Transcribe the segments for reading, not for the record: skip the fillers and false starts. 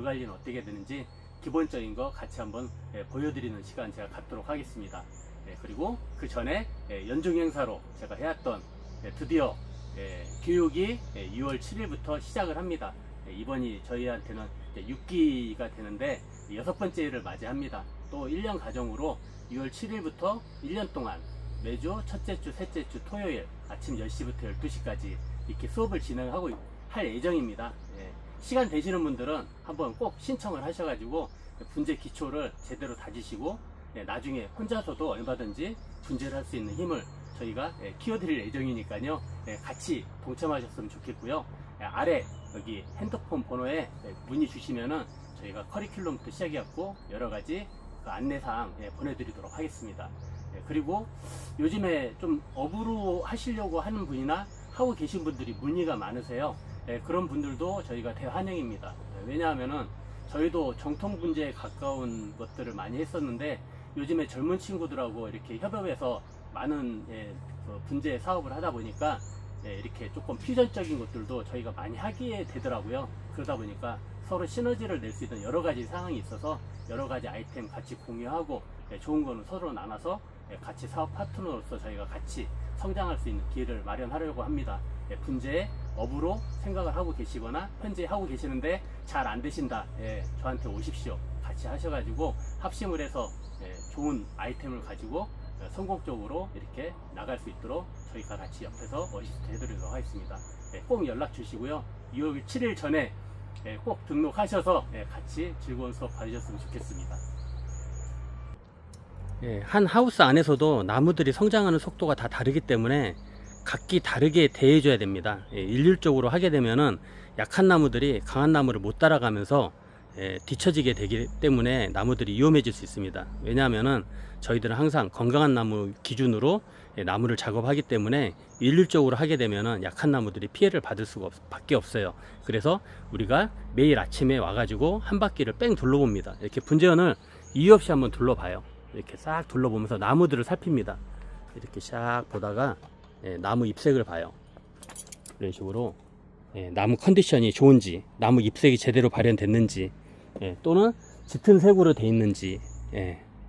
관리는 어떻게 되는지 기본적인 거 같이 한번 보여드리는 시간 제가 갖도록 하겠습니다. 그리고 그 전에 연중 행사로 제가 해왔던 드디어 교육이 6월 7일부터 시작을 합니다. 이번이 저희한테는 6기가 되는데 6번째를 맞이합니다. 또 1년 과정으로 6월 7일부터 1년 동안 매주 첫째 주, 셋째 주 토요일 아침 10시부터 12시까지 이렇게 수업을 진행하고 할 예정입니다. 시간 되시는 분들은 한번 꼭 신청을 하셔가지고 분재 기초를 제대로 다지시고 나중에 혼자서도 얼마든지 분재를 할 수 있는 힘을 저희가 키워드릴 예정이니까요. 같이 동참하셨으면 좋겠고요. 아래 여기 핸드폰 번호에 문의 주시면은 저희가 커리큘럼부터 시작해갖고 여러가지 그 안내사항 보내드리도록 하겠습니다. 그리고 요즘에 좀 업으로 하시려고 하는 분이나 하고 계신 분들이 문의가 많으세요. 그런 분들도 저희가 대환영입니다. 왜냐하면은 저희도 정통 분재에 가까운 것들을 많이 했었는데 요즘에 젊은 친구들하고 이렇게 협업해서 많은 분재 사업을 하다 보니까 이렇게 조금 퓨전적인 것들도 저희가 많이 하게 되더라고요. 그러다 보니까 서로 시너지를 낼 수 있는 여러 가지 상황이 있어서 여러 가지 아이템 같이 공유하고 좋은 거는 서로 나눠서 같이 사업 파트너로서 저희가 같이 성장할 수 있는 기회를 마련하려고 합니다. 분재에 업으로 생각을 하고 계시거나 현재 하고 계시는데 잘 안 되신다, 저한테 오십시오. 같이 하셔가지고 합심을 해서 좋은 아이템을 가지고 성공적으로 이렇게 나갈 수 있도록 저희가 같이 옆에서 어시스트 해드리도록 하겠습니다. 꼭 연락 주시고요. 6월 7일 전에 꼭 등록하셔서 같이 즐거운 수업 받으셨으면 좋겠습니다. 한 하우스 안에서도 나무들이 성장하는 속도가 다 다르기 때문에 각기 다르게 대해줘야 됩니다. 일률적으로 하게 되면은 약한 나무들이 강한 나무를 못 따라가면서 뒤처지게 되기 때문에 나무들이 위험해질 수 있습니다. 왜냐하면은 저희들은 항상 건강한 나무 기준으로 나무를 작업하기 때문에 일률적으로 하게 되면은 약한 나무들이 피해를 받을 수가 밖에 없어요. 그래서 우리가 매일 아침에 와가지고 한 바퀴를 뺑 둘러봅니다. 이렇게 분재원을 이유 없이 한번 둘러봐요. 이렇게 싹 둘러보면서 나무들을 살핍니다. 이렇게 싹 보다가 나무 잎색을 봐요. 이런 식으로 나무 컨디션이 좋은지, 나무 잎색이 제대로 발현됐는지, 또는 짙은 색으로 돼 있는지,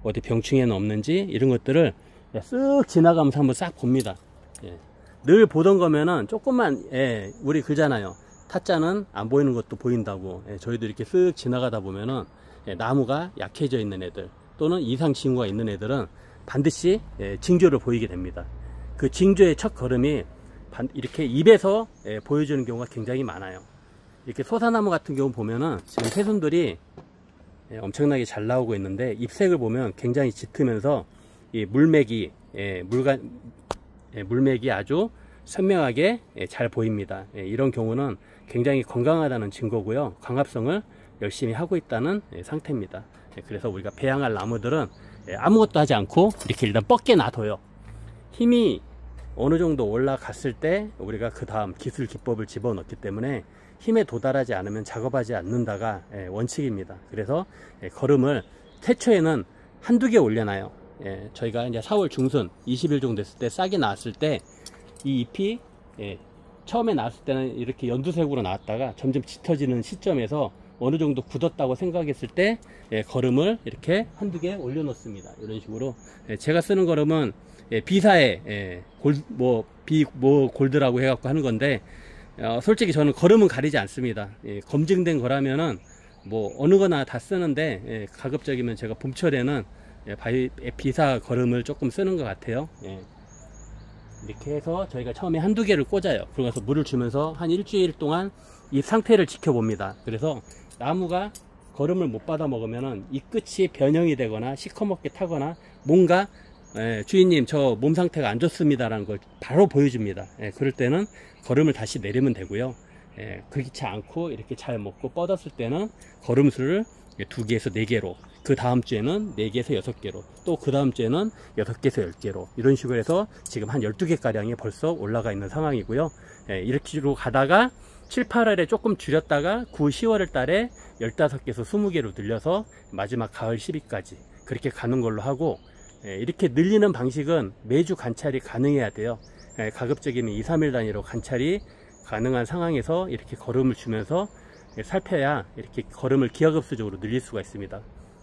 어디 병충해는 없는지, 이런 것들을 쓱 지나가면서 한번 싹 봅니다. 늘 보던 거면은 조금만, 우리 그러잖아요. 타짜는 안 보이는 것도 보인다고. 저희도 이렇게 쓱 지나가다 보면은 나무가 약해져 있는 애들 또는 이상 징후가 있는 애들은 반드시 징조를 보이게 됩니다. 그 징조의 첫 걸음이 이렇게 잎에서 보여주는 경우가 굉장히 많아요. 이렇게 소사나무 같은 경우 보면은 지금 새순들이 엄청나게 잘 나오고 있는데 잎색을 보면 굉장히 짙으면서 이 물맥이 물맥이 아주 선명하게 잘 보입니다. 이런 경우는 굉장히 건강하다는 증거고요. 광합성을 열심히 하고 있다는 상태입니다. 그래서 우리가 배양할 나무들은 아무것도 하지 않고 이렇게 일단 뻗게 놔둬요. 힘이 어느 정도 올라갔을 때 우리가 그 다음 기술 기법을 집어넣기 때문에 힘에 도달하지 않으면 작업하지 않는다가 원칙입니다. 그래서 걸음을 태초에는 한두 개 올려놔요. 저희가 이제 4월 중순 20일 정도 됐을 때 싹이 나왔을 때 이 잎이 처음에 나왔을 때는 이렇게 연두색으로 나왔다가 점점 짙어지는 시점에서 어느 정도 굳었다고 생각했을 때 걸음을 이렇게 한두 개 올려놓습니다. 이런 식으로 제가 쓰는 걸음은 B사의 골드라고 해갖고 하는 건데 솔직히 저는 걸음은 가리지 않습니다. 검증된 거라면은 뭐 어느 거나 다 쓰는데 가급적이면 제가 봄철에는 B사 걸음을 조금 쓰는 것 같아요. 이렇게 해서 저희가 처음에 한두 개를 꽂아요. 그러면서 물을 주면서 한 일주일 동안 이 상태를 지켜봅니다. 그래서 나무가 걸음을 못 받아 먹으면은 이 끝이 변형이 되거나 시커멓게 타거나 뭔가 주인님 저 몸 상태가 안 좋습니다 라는 걸 바로 보여줍니다. 그럴 때는 걸음을 다시 내리면 되고요. 그렇지 않고 이렇게 잘 먹고 뻗었을 때는 걸음수를 2개에서 4개로, 그 다음 주에는 4개에서 6개로, 또 그 다음 주에는 6개에서 10개로, 이런 식으로 해서 지금 한 12개 가량이 벌써 올라가 있는 상황이고요. 이렇게 식으로 가다가 7, 8월에 조금 줄였다가 9, 10월 달에 15개에서 20개로 늘려서 마지막 가을 10일까지 그렇게 가는 걸로 하고, 이렇게 늘리는 방식은 매주 관찰이 가능해야 돼요. 가급적이면 2, 3일 단위로 관찰이 가능한 상황에서 이렇게 걸음을 주면서 살펴야 이렇게 거름을 기하급수적으로 늘릴 수가 있습니다.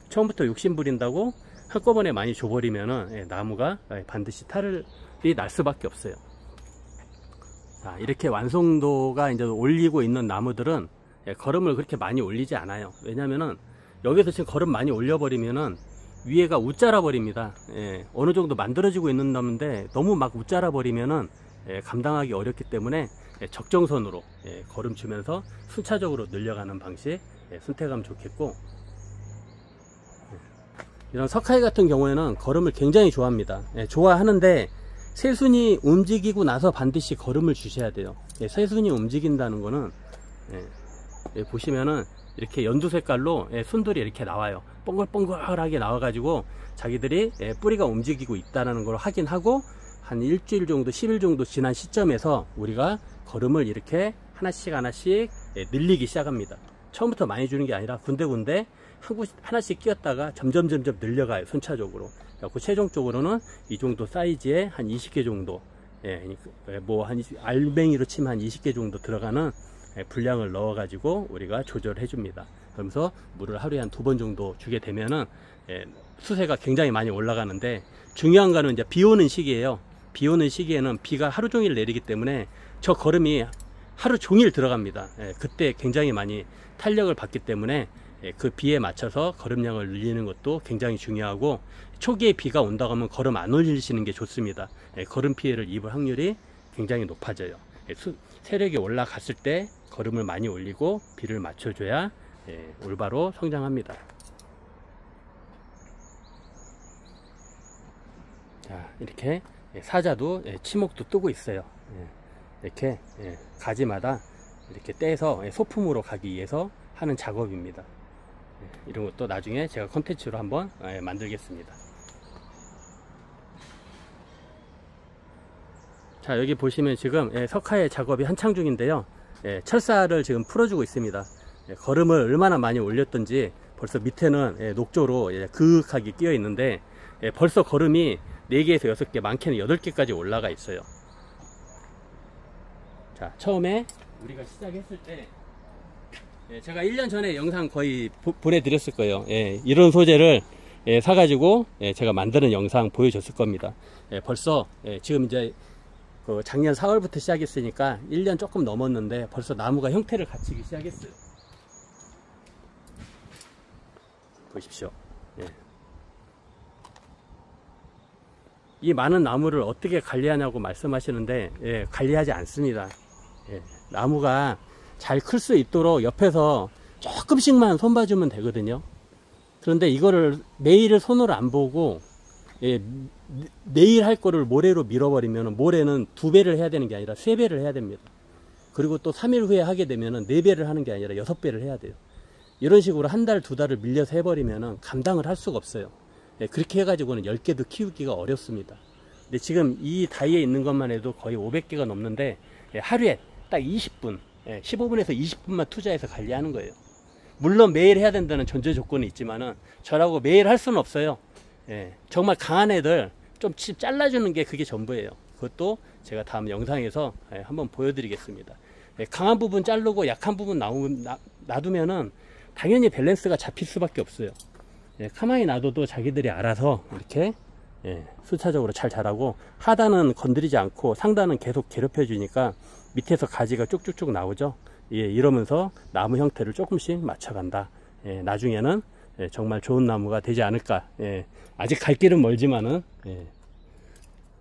처음부터 욕심 부린다고 한꺼번에 많이 줘버리면은 나무가 반드시 탈이 날 수밖에 없어요. 자, 이렇게 완성도가 이제 올리고 있는 나무들은 거름을 그렇게 많이 올리지 않아요. 왜냐면은 여기서 지금 거름 많이 올려버리면은 위에가 웃자라 버립니다. 어느 정도 만들어지고 있는 나무인데 너무 막 웃자라 버리면은 감당하기 어렵기 때문에 적정선으로 거름 주면서 순차적으로 늘려가는 방식 선택하면 좋겠고, 이런 석하이 같은 경우에는 거름을 굉장히 좋아합니다. 좋아하는데 새순이 움직이고 나서 반드시 거름을 주셔야 돼요. 새순이 움직인다는 거는 보시면은 이렇게 연두 색깔로 순들이 이렇게 나와요. 뻥글뻥글하게 나와 가지고 자기들이 뿌리가 움직이고 있다는 걸 확인하고 한 일주일 정도 10일 정도 지난 시점에서 우리가 거름을 이렇게 하나씩 늘리기 시작합니다. 처음부터 많이 주는 게 아니라 군데군데 하나씩 끼웠다가 점점 늘려가요. 순차적으로. 그래서 최종적으로는 이 정도 사이즈에 한 20개 정도, 뭐 한 알맹이로 치면 한 20개 정도 들어가는 분량을 넣어 가지고 우리가 조절해 줍니다. 그러면서 물을 하루에 한 2번 정도 주게 되면은 수세가 굉장히 많이 올라가는데, 중요한 거는 이제 비 오는 시기예요. 비 오는 시기에는 비가 하루 종일 내리기 때문에 저 거름이 하루 종일 들어갑니다. 그때 굉장히 많이 탄력을 받기 때문에 그 비에 맞춰서 거름량을 늘리는 것도 굉장히 중요하고, 초기에 비가 온다고 하면 거름 안 올리시는 게 좋습니다. 거름 피해를 입을 확률이 굉장히 높아져요. 세력이 올라갔을 때 거름을 많이 올리고 비를 맞춰줘야 올바로 성장합니다. 자, 이렇게 사자도 치목도 뜨고 있어요. 이렇게 가지마다 이렇게 떼서 소품으로 가기 위해서 하는 작업입니다. 이런 것도 나중에 제가 콘텐츠로 한번 만들겠습니다. 자, 여기 보시면 지금 석하의 작업이 한창 중인데요. 철사를 지금 풀어주고 있습니다. 거름을 얼마나 많이 올렸던지 벌써 밑에는 녹조로 그윽하게 끼어 있는데 벌써 거름이 4개에서 6개, 많게는 8개까지 올라가 있어요. 자, 처음에 우리가 시작했을 때 제가 1년 전에 영상 거의 보내드렸을 거예요. 이런 소재를 사가지고 제가 만드는 영상 보여줬을 겁니다. 벌써 지금 이제 작년 4월부터 시작했으니까 1년 조금 넘었는데 벌써 나무가 형태를 갖추기 시작했어요. 보십시오. 이 많은 나무를 어떻게 관리하냐고 말씀하시는데 관리하지 않습니다. 나무가 잘 클 수 있도록 옆에서 조금씩만 손봐주면 되거든요. 그런데 이거를 매일 손으로 안 보고 내일 할 거를 모레로 밀어버리면 모레는 2배를 해야 되는 게 아니라 3배를 해야 됩니다. 그리고 또 3일 후에 하게 되면 4배를 하는 게 아니라 6배를 해야 돼요. 이런 식으로 한 달, 2달을 밀려서 해버리면 감당을 할 수가 없어요. 그렇게 해가지고는 10개도 키우기가 어렵습니다. 근데 지금 이 다이에 있는 것만 해도 거의 500개가 넘는데 하루에 딱 20분, 15분에서 20분만 투자해서 관리하는 거예요. 물론 매일 해야 된다는 전제 조건이 있지만은 저라고 매일 할 수는 없어요. 정말 강한 애들 좀 잘라주는 게 그게 전부예요. 그것도 제가 다음 영상에서 한번 보여드리겠습니다. 강한 부분 자르고 약한 부분 놔두면은 당연히 밸런스가 잡힐 수밖에 없어요. 가만히 놔둬도 자기들이 알아서 이렇게 순차적으로 잘 자라고, 하단은 건드리지 않고 상단은 계속 괴롭혀 주니까 밑에서 가지가 쭉쭉쭉 나오죠. 이러면서 나무 형태를 조금씩 맞춰간다. 나중에는 정말 좋은 나무가 되지 않을까. 아직 갈 길은 멀지만은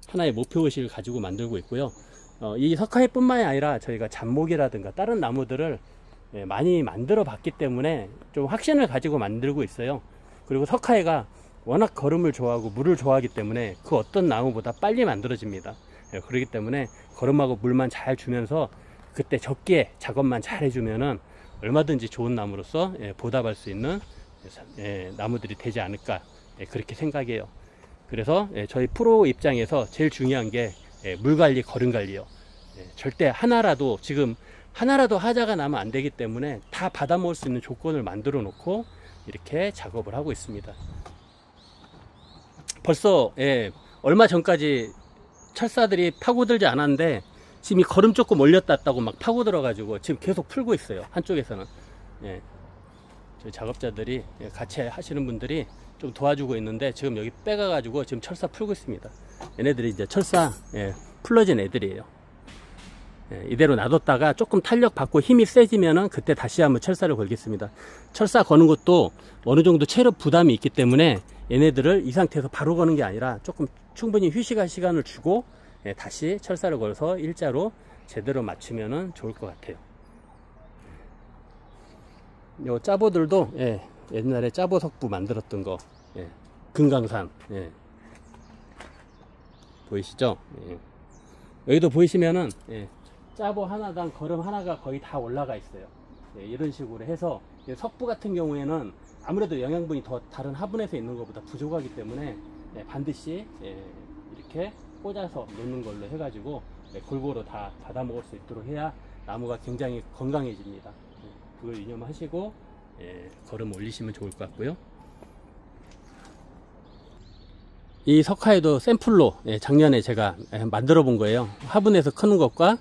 하나의 목표의식을 가지고 만들고 있고요. 이 석하이 뿐만이 아니라 저희가 잡목이라든가 다른 나무들을 많이 만들어 봤기 때문에 좀 확신을 가지고 만들고 있어요. 그리고 석하이가 워낙 거름을 좋아하고 물을 좋아하기 때문에 그 어떤 나무보다 빨리 만들어집니다. 그렇기 때문에 거름하고 물만 잘 주면서 그때 적게 작업만 잘 해주면은 얼마든지 좋은 나무로서 보답할 수 있는 나무들이 되지 않을까, 그렇게 생각해요. 그래서 저희 프로 입장에서 제일 중요한 게 물관리, 거름관리요. 절대 하나라도, 지금 하나라도 하자가 나면 안 되기 때문에 다 받아 먹을 수 있는 조건을 만들어 놓고 이렇게 작업을 하고 있습니다. 벌써 얼마 전까지 철사들이 파고들지 않았는데 지금 이 거름 조금 올렸다고 막 파고들어 가지고 지금 계속 풀고 있어요. 한쪽에서는 저희 작업자들이 같이 하시는 분들이 좀 도와주고 있는데 지금 여기 빼가 가지고 지금 철사 풀고 있습니다. 얘네들이 이제 철사 풀러진 애들이에요. 이대로 놔뒀다가 조금 탄력 받고 힘이 세지면은 그때 다시 한번 철사를 걸겠습니다. 철사 거는 것도 어느 정도 체력 부담이 있기 때문에 얘네들을 이 상태에서 바로 거는 게 아니라 조금 충분히 휴식할 시간을 주고 다시 철사를 걸어서 일자로 제대로 맞추면은 좋을 것 같아요. 요 짜보들도 옛날에 짜보 석부 만들었던 거, 금강산, 보이시죠? 여기도 보이시면은 짜보 하나당 걸음 하나가 거의 다 올라가 있어요. 이런 식으로 해서 석부 같은 경우에는 아무래도 영양분이 더 다른 화분에서 있는 것보다 부족하기 때문에 반드시 이렇게 꽂아서 놓는 걸로 해가지고 골고루 다 받아 먹을 수 있도록 해야 나무가 굉장히 건강해집니다. 그걸 유념하시고 걸음 올리시면 좋을 것 같고요. 이 석화에도 샘플로 작년에 제가 만들어 본 거예요. 화분에서 크는 것과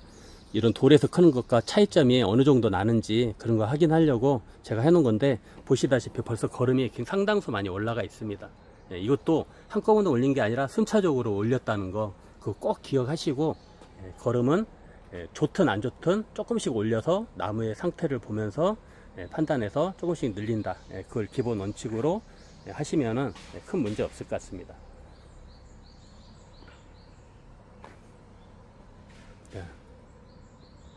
이런 돌에서 크는 것과 차이점이 어느 정도 나는지 그런 거 확인하려고 제가 해놓은 건데, 보시다시피 벌써 걸음이 상당수 많이 올라가 있습니다. 이것도 한꺼번에 올린 게 아니라 순차적으로 올렸다는 거 그거 꼭 기억하시고, 걸음은 좋든 안 좋든 조금씩 올려서 나무의 상태를 보면서 판단해서 조금씩 늘린다, 그걸 기본 원칙으로 하시면은 큰 문제 없을 것 같습니다.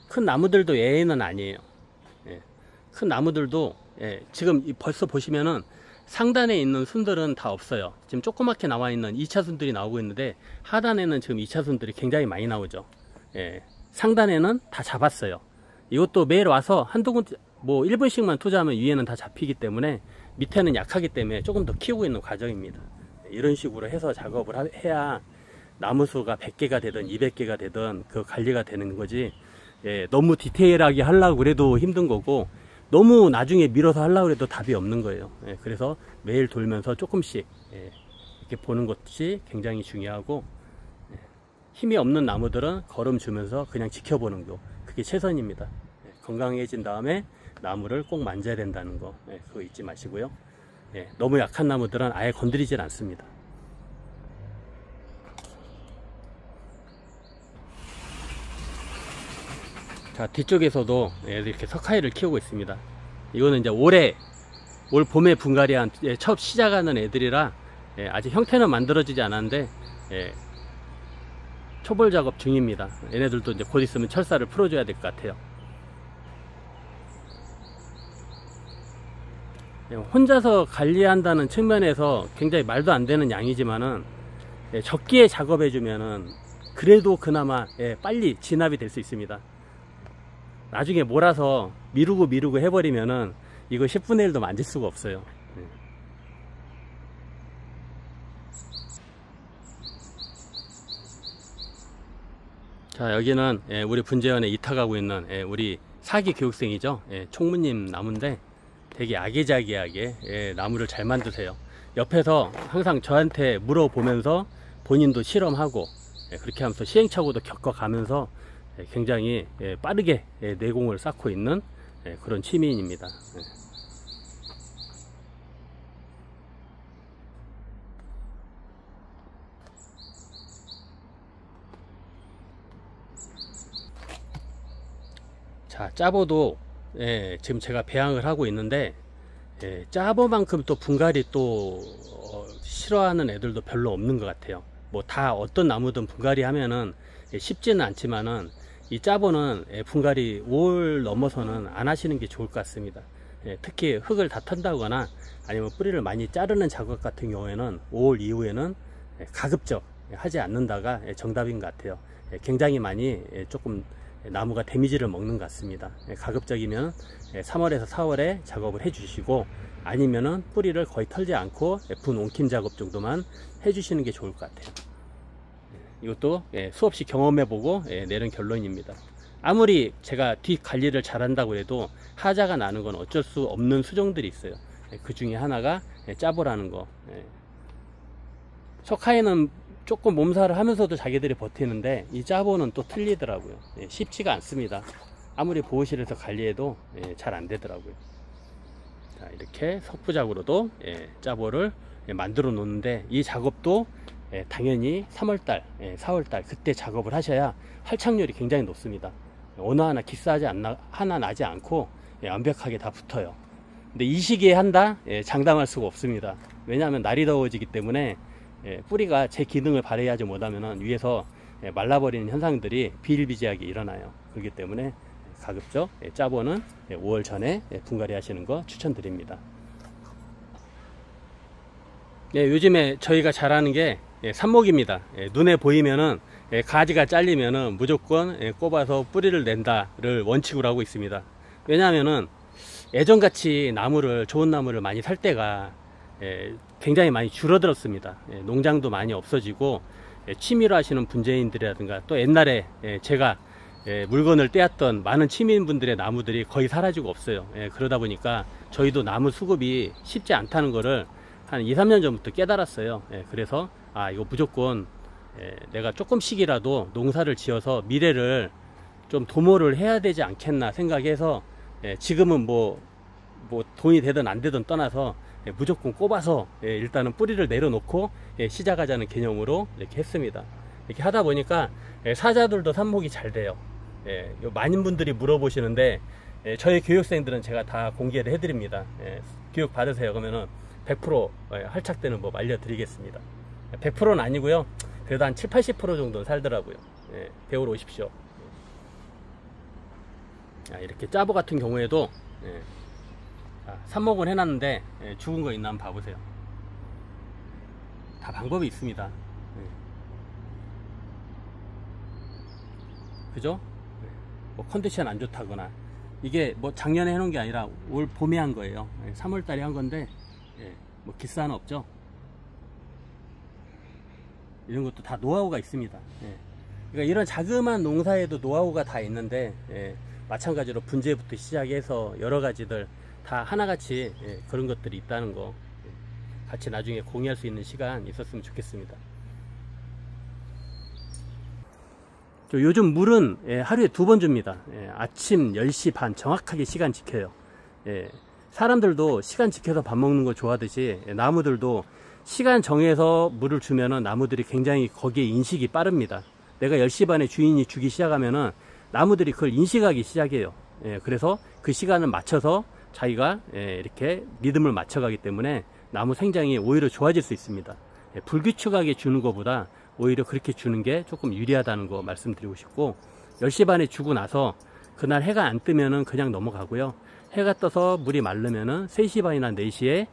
큰 나무들도 예외는 아니에요. 큰 나무들도 지금 벌써 보시면은 상단에 있는 순들은 다 없어요. 지금 조그맣게 나와 있는 2차 순들이 나오고 있는데, 하단에는 지금 2차 순들이 굉장히 많이 나오죠. 상단에는 다 잡았어요. 이것도 매일 와서 한두 군데 뭐 1분씩만 투자하면 위에는 다 잡히기 때문에 밑에는 약하기 때문에 조금 더 키우고 있는 과정입니다. 이런 식으로 해서 작업을 해야 나무 수가 100개가 되든 200개가 되든 그 관리가 되는 거지, 너무 디테일하게 하려고 그래도 힘든 거고, 너무 나중에 밀어서 하려고 해도 답이 없는 거예요. 그래서 매일 돌면서 조금씩 이렇게 보는 것이 굉장히 중요하고, 힘이 없는 나무들은 걸음 주면서 그냥 지켜보는 거, 그게 최선입니다. 건강해진 다음에 나무를 꼭 만져야 된다는 거, 그거 잊지 마시고요. 너무 약한 나무들은 아예 건드리질 않습니다. 자, 뒤쪽에서도 이렇게 석화이를 키우고 있습니다. 이거는 이제 올 봄에 분갈이한 처음 시작하는 애들이라 아직 형태는 만들어지지 않았는데 초벌 작업 중입니다. 얘네들도 이제 곧 있으면 철사를 풀어줘야 될 것 같아요. 혼자서 관리한다는 측면에서 굉장히 말도 안 되는 양이지만은 적기에 작업해주면은 그래도 그나마 빨리 진압이 될 수 있습니다. 나중에 몰아서 미루고 해버리면은 이거 10분의 1도 만질 수가 없어요. 자, 여기는 우리 분재원에 이탁하고 있는 우리 4기 교육생이죠. 총무님 나무인데 되게 아기자기하게 나무를 잘 만드세요. 옆에서 항상 저한테 물어보면서 본인도 실험하고 그렇게 하면서 시행착오도 겪어가면서 굉장히 빠르게 내공을 쌓고 있는 그런 취미인입니다. 자, 짜보도 지금 제가 배양을 하고 있는데, 짜보만큼 또 분갈이 또 싫어하는 애들도 별로 없는 것 같아요. 뭐 다 어떤 나무든 분갈이 하면은 쉽지는 않지만은 이 짜보는 분갈이 5월 넘어서는 안 하시는 게 좋을 것 같습니다. 특히 흙을 다 턴다거나 아니면 뿌리를 많이 자르는 작업 같은 경우에는 5월 이후에는 가급적 하지 않는다가 정답인 것 같아요. 굉장히 많이 조금 나무가 데미지를 먹는 것 같습니다. 가급적이면 3월에서 4월에 작업을 해 주시고, 아니면은 뿌리를 거의 털지 않고 분 옮김 작업 정도만 해 주시는 게 좋을 것 같아요. 이것도 수없이 경험해보고 내린 결론입니다. 아무리 제가 뒷 관리를 잘한다고 해도 하자가 나는 건 어쩔 수 없는 수정들이 있어요. 그 중에 하나가 짜보라는 거. 석화에는 조금 몸살을 하면서도 자기들이 버티는데, 이 짜보는 또 틀리더라고요. 쉽지가 않습니다. 아무리 보호실에서 관리해도 잘 안 되더라고요. 자, 이렇게 석부작으로도 짜보를 만들어 놓는데, 이 작업도 당연히 3월달, 4월달 그때 작업을 하셔야 활착률이 굉장히 높습니다. 어느 하나 기스하지 하나 나지 않고 완벽하게 다 붙어요. 근데 이 시기에 한다? 장담할 수가 없습니다. 왜냐하면 날이 더워지기 때문에 뿌리가 제 기능을 발휘하지 못하면 위에서 말라버리는 현상들이 비일비재하게 일어나요. 그렇기 때문에 가급적 짜보는 5월 전에 분갈이 하시는 거 추천드립니다. 요즘에 저희가 잘하는 게 삽목입니다. 눈에 보이면은 가지가 잘리면은 무조건 꼽아서 뿌리를 낸다를 원칙으로 하고 있습니다. 왜냐하면은 예전같이 나무를, 좋은 나무를 많이 살 때가 굉장히 많이 줄어들었습니다. 농장도 많이 없어지고 취미로 하시는 분재인들이라든가, 또 옛날에 제가 물건을 떼었던 많은 취미인분들의 나무들이 거의 사라지고 없어요. 그러다 보니까 저희도 나무 수급이 쉽지 않다는 거를 한 2, 3년 전부터 깨달았어요. 그래서 이거 무조건 내가 조금씩이라도 농사를 지어서 미래를 좀 도모를 해야 되지 않겠나 생각해서 지금은 뭐 돈이 되든 안 되든 떠나서 무조건 꼽아서 일단은 뿌리를 내려놓고 시작하자는 개념으로 이렇게 했습니다. 이렇게 하다 보니까 사자들도 삽목이 잘 돼요. 많은 분들이 물어보시는데 저희 교육생들은 제가 다 공개를 해드립니다. 교육 받으세요 그러면은 100% 활착되는 법 알려드리겠습니다. 100%는 아니고요, 그래도 한 70, 80% 정도는 살더라고요. 배우러 오십시오. 이렇게 짜보 같은 경우에도 삽목을 해놨는데 죽은 거 있나 한번 봐보세요. 다 방법이 있습니다. 그죠? 뭐 컨디션 안 좋다거나, 이게 뭐 작년에 해놓은 게 아니라 올 봄에 한 거예요. 3월달에 한 건데 뭐 기스는 없죠. 이런 것도 다 노하우가 있습니다. 그러니까 이런 자그마한 농사에도 노하우가 다 있는데 마찬가지로 분재부터 시작해서 여러 가지들 다 하나같이 그런 것들이 있다는 거 같이 나중에 공유할 수 있는 시간 있었으면 좋겠습니다. 요즘 물은 하루에 2번 줍니다. 아침 10시 반 정확하게 시간 지켜요. 사람들도 시간 지켜서 밥 먹는 거 좋아하듯이 나무들도 시간 정해서 물을 주면은 나무들이 굉장히 거기에 인식이 빠릅니다. 내가 10시 반에 주인이 주기 시작하면은 나무들이 그걸 인식하기 시작해요. 그래서 그 시간을 맞춰서 자기가 이렇게 리듬을 맞춰가기 때문에 나무 생장이 오히려 좋아질 수 있습니다. 불규칙하게 주는 것보다 오히려 그렇게 주는 게 조금 유리하다는 거 말씀드리고 싶고, 10시 반에 주고 나서 그날 해가 안 뜨면은 그냥 넘어가고요, 해가 떠서 물이 마르면은 3시 반이나 4시에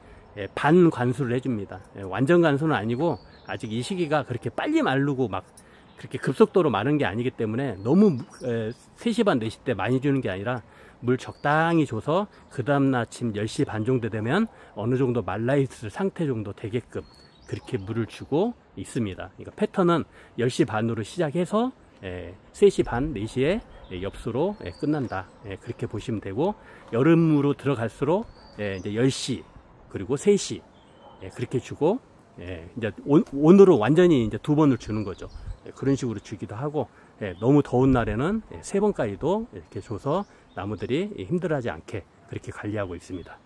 반 관수를 해줍니다. 완전 관수는 아니고 아직 이 시기가 그렇게 빨리 마르고 막 그렇게 급속도로 마른 게 아니기 때문에 너무 3시 반 4시 때 많이 주는 게 아니라 물 적당히 줘서 그 다음날 아침 10시 반 정도 되면 어느 정도 말라있을 상태 정도 되게끔 그렇게 물을 주고 있습니다. 그러니까 패턴은 10시 반으로 시작해서 3시 반 4시에 엽수로 끝난다, 그렇게 보시면 되고, 여름으로 들어갈수록 이제 10시 그리고 3시 그렇게 주고, 이제 오늘은 완전히 이제 2번을 주는 거죠. 그런 식으로 주기도 하고, 너무 더운 날에는 3번까지도 이렇게 줘서 나무들이 힘들어하지 않게 그렇게 관리하고 있습니다.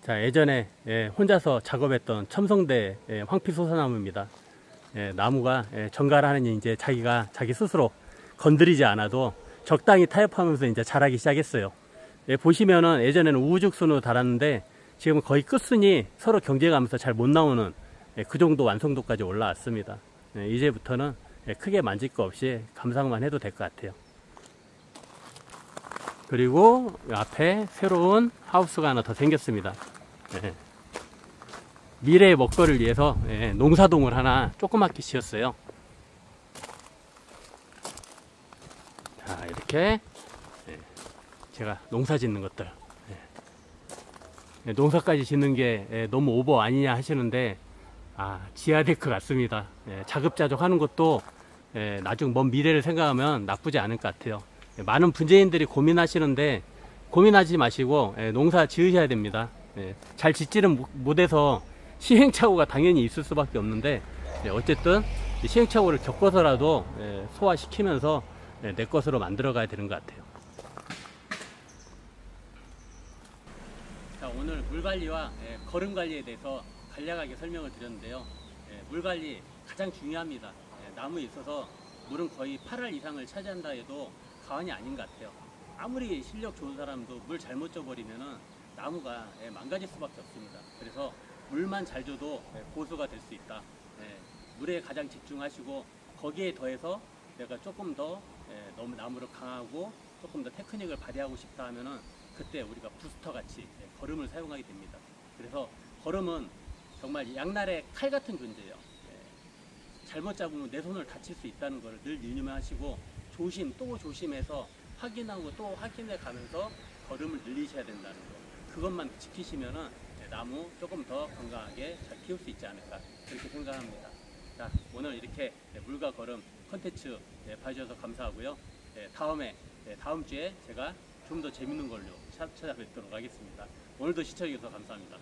자, 예전에 혼자서 작업했던 첨성대 황피소사나무입니다. 나무가 정갈하는 이제 자기 스스로 건드리지 않아도 적당히 타협하면서 이제 자라기 시작했어요. 보시면은 예전에는 우후죽순으로 달았는데 지금은 거의 끝순이 서로 경쟁하면서 잘 못 나오는 그 정도 완성도까지 올라왔습니다. 이제부터는 크게 만질 거 없이 감상만 해도 될 것 같아요. 그리고 앞에 새로운 하우스가 하나 더 생겼습니다. 미래의 먹거리를 위해서 농사동을 하나 조그맣게 지었어요. 자, 이렇게 제가 농사 짓는 것들, 농사까지 짓는 게 너무 오버 아니냐 하시는데, 지하데크 같습니다. 자급자족 하는 것도 나중 먼 미래를 생각하면 나쁘지 않을 것 같아요. 많은 분재인들이 고민하시는데 고민하지 마시고 농사 지으셔야 됩니다. 잘 짓지는 못해서 시행착오가 당연히 있을 수밖에 없는데, 어쨌든 시행착오를 겪어서라도 소화시키면서 내 것으로 만들어 가야 되는 것 같아요. 자, 오늘 물 관리와 거름 관리에 대해서 간략하게 설명을 드렸는데요. 물 관리 가장 중요합니다. 나무에 있어서 물은 거의 8할 이상을 차지한다 해도 과언이 아닌 것 같아요. 아무리 실력 좋은 사람도 물 잘못 줘버리면은 나무가 망가질 수밖에 없습니다. 그래서 물만 잘 줘도 고수가 될 수 있다. 물에 가장 집중하시고 거기에 더해서 내가 조금 더 너무 나무를 강하고 조금 더 테크닉을 발휘하고 싶다 하면은 그때 우리가 부스터 같이 거름을 사용하게 됩니다. 그래서 거름은 정말 양날의 칼 같은 존재예요. 잘못 잡으면 내 손을 다칠 수 있다는 걸 늘 유념하시고 조심 또 조심해서 확인하고 또 확인해 가면서 거름을 늘리셔야 된다는 거. 그것만 지키시면은 나무 조금 더 건강하게 잘 키울 수 있지 않을까 그렇게 생각합니다. 자, 오늘 이렇게 물과 거름 컨텐츠 봐주셔서 감사하고요. 다음 주에 제가 좀 더 재밌는 걸로 찾아뵙도록 하겠습니다. 오늘도 시청해주셔서 감사합니다.